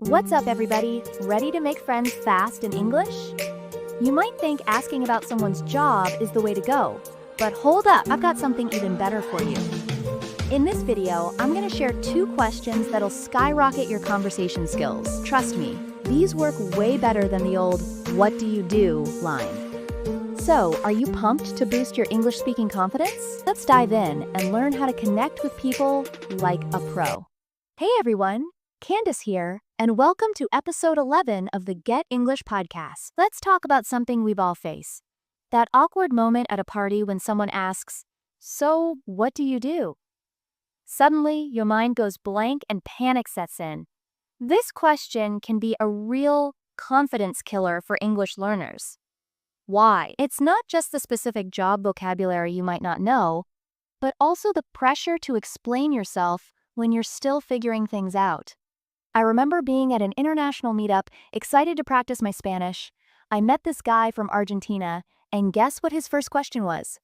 What's up, everybody? Ready to make friends fast in English? You might think asking about someone's job is the way to go, but hold up, I've got something even better for you. In this video, I'm going to share 2 questions that'll skyrocket your conversation skills. Trust me, these work way better than the old, "What do you do?" line. So, are you pumped to boost your English-speaking confidence? Let's dive in and learn how to connect with people like a pro. Hey everyone, Candace here, and welcome to episode 11 of the Get English podcast. Let's talk about something we've all faced. That awkward moment at a party when someone asks, "So, what do you do?" Suddenly, your mind goes blank and panic sets in. This question can be a real confidence killer for English learners. Why? It's not just the specific job vocabulary you might not know, but also the pressure to explain yourself when you're still figuring things out. I remember being at an international meetup, excited to practice my Spanish. I met this guy from Argentina, and guess what his first question was?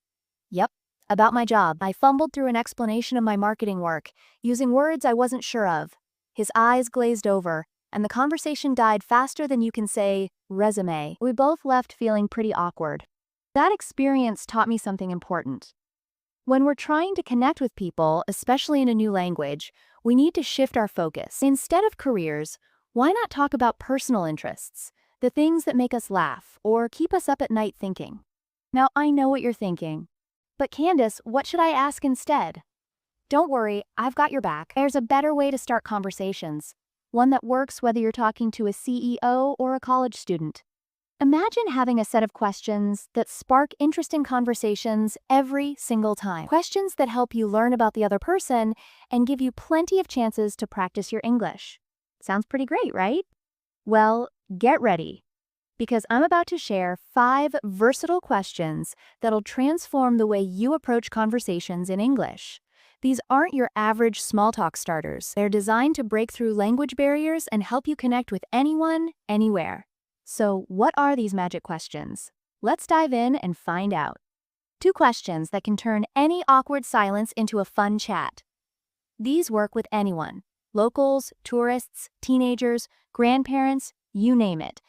Yep, about my job. I fumbled through an explanation of my marketing work, using words I wasn't sure of. His eyes glazed over, and the conversation died faster than you can say, resume. We both left feeling pretty awkward. That experience taught me something important. When we're trying to connect with people, especially in a new language, we need to shift our focus. Instead of careers, why not talk about personal interests, the things that make us laugh or keep us up at night thinking? Now, I know what you're thinking. But Candace, what should I ask instead? Don't worry, I've got your back. There's a better way to start conversations, one that works whether you're talking to a CEO or a college student. Imagine having a set of questions that spark interesting conversations every single time. Questions that help you learn about the other person and give you plenty of chances to practice your English. Sounds pretty great, right? Well, get ready, because I'm about to share 5 versatile questions that'll transform the way you approach conversations in English. These aren't your average small talk starters. They're designed to break through language barriers and help you connect with anyone, anywhere. So, what are these magic questions? Let's dive in and find out. 2 questions that can turn any awkward silence into a fun chat. These work with anyone: locals, tourists, teenagers, grandparents, you name it.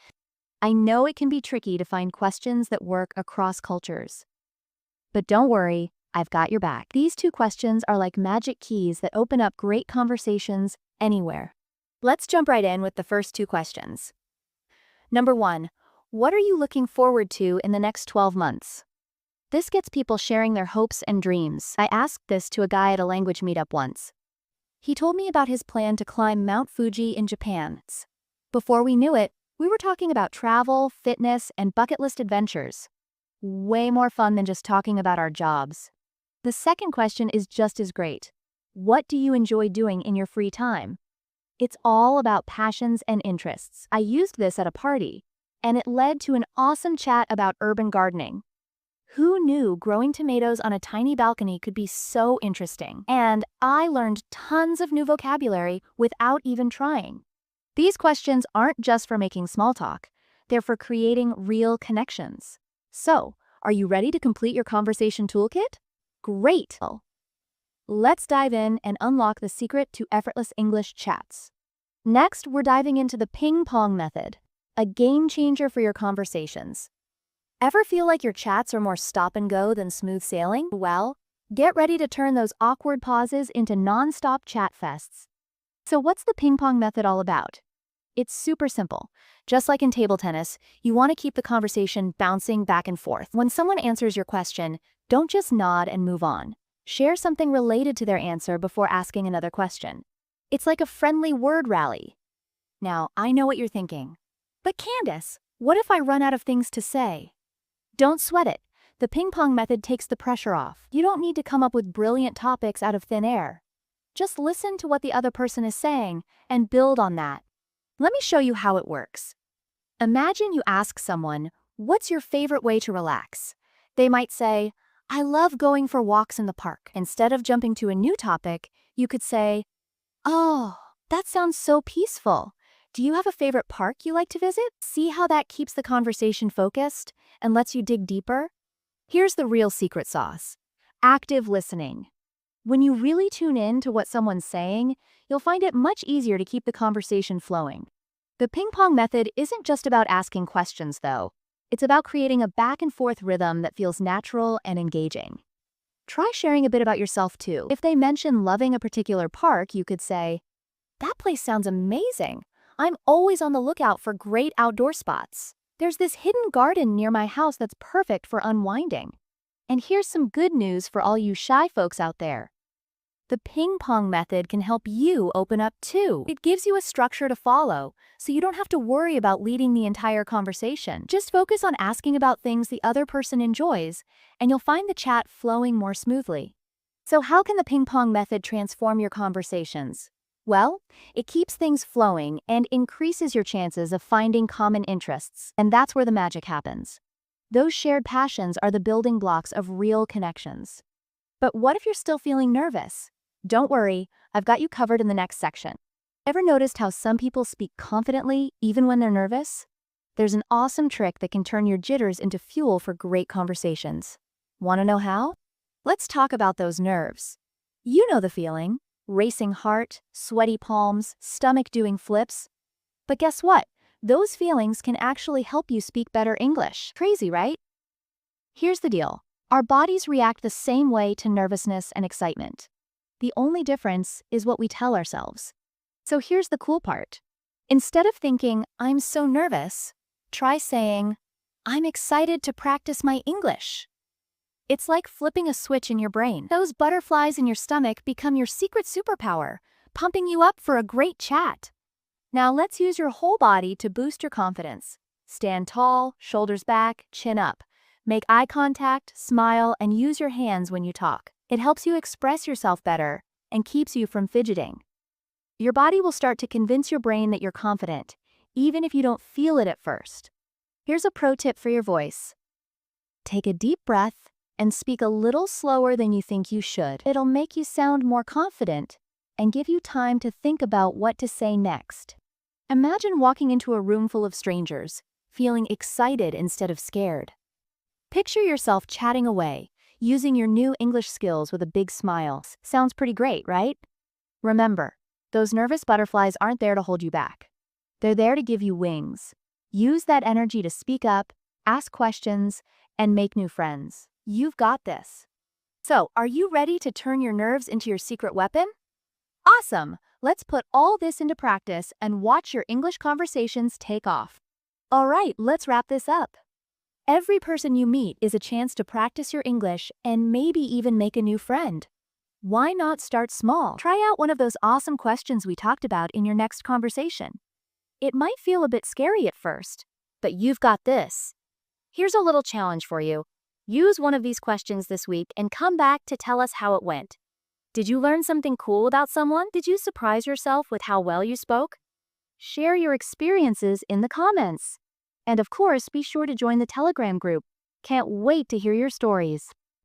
I know it can be tricky to find questions that work across cultures. But don't worry, I've got your back. These 2 questions are like magic keys that open up great conversations anywhere. Let's jump right in with the first 2 questions. Number 1, what are you looking forward to in the next 12 months? This gets people sharing their hopes and dreams. I asked this to a guy at a language meetup once. He told me about his plan to climb Mount Fuji in Japan. Before we knew it, we were talking about travel, fitness, and bucket list adventures. Way more fun than just talking about our jobs. The second question is just as great. What do you enjoy doing in your free time? It's all about passions and interests. I used this at a party, and it led to an awesome chat about urban gardening. Who knew growing tomatoes on a tiny balcony could be so interesting? And I learned tons of new vocabulary without even trying. These questions aren't just for making small talk. They're for creating real connections. So, are you ready to complete your conversation toolkit? Great! Let's dive in and unlock the secret to effortless English chats. Next, we're diving into the Ping Pong Method, a game changer for your conversations. Ever feel like your chats are more stop and go than smooth sailing? Well, get ready to turn those awkward pauses into non-stop chat fests. So what's the Ping Pong Method all about? It's super simple. Just like in table tennis, you want to keep the conversation bouncing back and forth. When someone answers your question, don't just nod and move on. Share something related to their answer before asking another question. It's like a friendly word rally. Now, I know what you're thinking. But Candace, what if I run out of things to say? Don't sweat it. The ping pong method takes the pressure off. You don't need to come up with brilliant topics out of thin air. Just listen to what the other person is saying and build on that. Let me show you how it works. Imagine you ask someone, "What's your favorite way to relax?" They might say, "I love going for walks in the park." Instead of jumping to a new topic, you could say, "Oh, that sounds so peaceful. Do you have a favorite park you like to visit?" See how that keeps the conversation focused and lets you dig deeper? Here's the real secret sauce: active listening. When you really tune in to what someone's saying, you'll find it much easier to keep the conversation flowing. The ping pong method isn't just about asking questions, though. It's about creating a back and forth rhythm that feels natural and engaging. Try sharing a bit about yourself, too. If they mention loving a particular park, you could say, "That place sounds amazing. I'm always on the lookout for great outdoor spots. There's this hidden garden near my house that's perfect for unwinding. And here's some good news for all you shy folks out there. The ping pong method can help you open up too. It gives you a structure to follow, so you don't have to worry about leading the entire conversation. Just focus on asking about things the other person enjoys, and you'll find the chat flowing more smoothly. So how can the ping pong method transform your conversations? Well, it keeps things flowing and increases your chances of finding common interests, and that's where the magic happens. Those shared passions are the building blocks of real connections. But what if you're still feeling nervous? Don't worry, I've got you covered in the next section. Ever noticed how some people speak confidently even when they're nervous? There's an awesome trick that can turn your jitters into fuel for great conversations. Want to know how? Let's talk about those nerves. You know the feeling. Racing heart, sweaty palms, stomach doing flips. But guess what? Those feelings can actually help you speak better English. Crazy, right? Here's the deal. Our bodies react the same way to nervousness and excitement. The only difference is what we tell ourselves. So here's the cool part. Instead of thinking, "I'm so nervous," try saying, "I'm excited to practice my English." It's like flipping a switch in your brain. Those butterflies in your stomach become your secret superpower, pumping you up for a great chat. Now let's use your whole body to boost your confidence. Stand tall, shoulders back, chin up. Make eye contact, smile, and use your hands when you talk. It helps you express yourself better and keeps you from fidgeting. Your body will start to convince your brain that you're confident, even if you don't feel it at first. Here's a pro tip for your voice. Take a deep breath and speak a little slower than you think you should. It'll make you sound more confident and give you time to think about what to say next. Imagine walking into a room full of strangers, feeling excited instead of scared. Picture yourself chatting away, using your new English skills with a big smile. Sounds pretty great, right? Remember, those nervous butterflies aren't there to hold you back. They're there to give you wings. Use that energy to speak up, ask questions, and make new friends. You've got this. So, are you ready to turn your nerves into your secret weapon? Awesome! Let's put all this into practice and watch your English conversations take off. All right, let's wrap this up. Every person you meet is a chance to practice your English and maybe even make a new friend. Why not start small? Try out one of those awesome questions we talked about in your next conversation. It might feel a bit scary at first, but you've got this. Here's a little challenge for you. Use one of these questions this week and come back to tell us how it went. Did you learn something cool about someone? Did you surprise yourself with how well you spoke? Share your experiences in the comments. And of course, be sure to join the Telegram group. Can't wait to hear your stories.